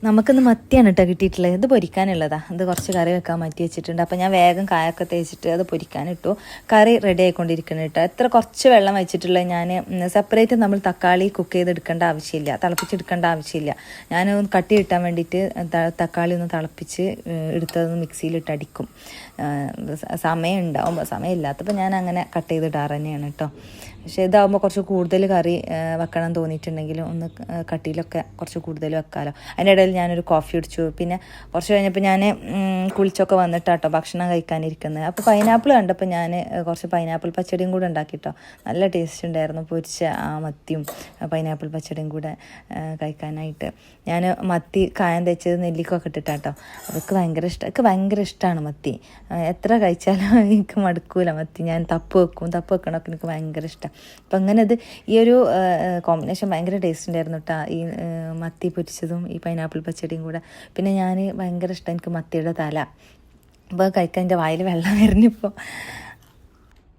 നമുക്കിന്ന് മത്തിയാണ് കേട്ടോ കിട്ടിയിട്ടുള്ളത്. ഇത് പൊരിക്കാനുള്ളതാണ്. ഇത് കുറച്ച് കറി വെക്കാൻ മാറ്റി വെച്ചിട്ടുണ്ട്. അപ്പോൾ ഞാൻ വേഗം കായൊക്കെ തേച്ചിട്ട് അത് പൊരിക്കാനിട്ടു. കറി റെഡി ആയിക്കൊണ്ടിരിക്കണം കേട്ടോ. എത്ര കുറച്ച് വെള്ളം വെച്ചിട്ടുള്ളത്. ഞാൻ സെപ്പറേറ്റ് നമ്മൾ തക്കാളി കുക്ക് ചെയ്തെടുക്കേണ്ട ആവശ്യമില്ല, തിളപ്പിച്ചെടുക്കേണ്ട ആവശ്യമില്ല. ഞാൻ കട്ടി കിട്ടാൻ വേണ്ടിയിട്ട് തക്കാളി ഒന്ന് തിളപ്പിച്ച് എടുത്തതൊന്ന് മിക്സിയിലിട്ട് അടിക്കും. സമയം ഉണ്ടാവും, സമയം ഇല്ലാത്തപ്പോൾ ഞാൻ അങ്ങനെ കട്ട് ചെയ്തിടാറ് തന്നെയാണ് കേട്ടോ. പക്ഷേ ഇതാകുമ്പോൾ കുറച്ച് കൂടുതൽ കറി വെക്കണം തോന്നിയിട്ടുണ്ടെങ്കിൽ ഒന്ന് കട്ടിയിലൊക്കെ കുറച്ച് കൂടുതൽ വെക്കാമല്ലോ. അതിൻ്റെ ഇടയിൽ ഞാനൊരു കോഫി കുടിച്ചു. പിന്നെ കുറച്ച് കഴിഞ്ഞപ്പോൾ ഞാൻ കുളിച്ചൊക്കെ വന്നിട്ടാട്ടോ ഭക്ഷണം കഴിക്കാനിരിക്കുന്നത്. അപ്പോൾ പൈനാപ്പിൾ കണ്ടപ്പോൾ ഞാൻ കുറച്ച് പൈനാപ്പിൾ പച്ചടിയും കൂടെ ഉണ്ടാക്കിട്ടോ. നല്ല ടേസ്റ്റ് ഉണ്ടായിരുന്നു പൊരിച്ച ആ മത്തിയും പൈനാപ്പിൾ പച്ചടിയും കൂടെ കഴിക്കാനായിട്ട്. ഞാൻ മത്തി കായം തേച്ചത് നെല്ലിക്കൊക്കെ ഇട്ടിട്ടാട്ടോ. അതൊക്കെ ഭയങ്കര ഇഷ്ടം. എനിക്ക് ഭയങ്കര ഇഷ്ടമാണ് മത്തി. എത്ര കഴിച്ചാലും എനിക്ക് മടുക്കൂല മത്തി. ഞാൻ തപ്പ് വെക്കണമൊക്കെ എനിക്ക് ഭയങ്കര ഇഷ്ടം. അപ്പം അങ്ങനെ ഇത് ഈ ഒരു കോമ്പിനേഷൻ ഭയങ്കര ടേസ്റ്റ് ഉണ്ടായിരുന്നു കേട്ടോ. ഈ മത്തി പൊരിച്ചതും ഈ പൈനാപ്പിൾ പച്ചടിയും കൂടെ. പിന്നെ ഞാൻ ഭയങ്കര ഇഷ്ടം എനിക്ക് മത്തിയുടെ തല. അപ്പോൾ കഴിക്കാൻ എൻ്റെ വായിൽ വെള്ളം വരുന്നിപ്പോൾ.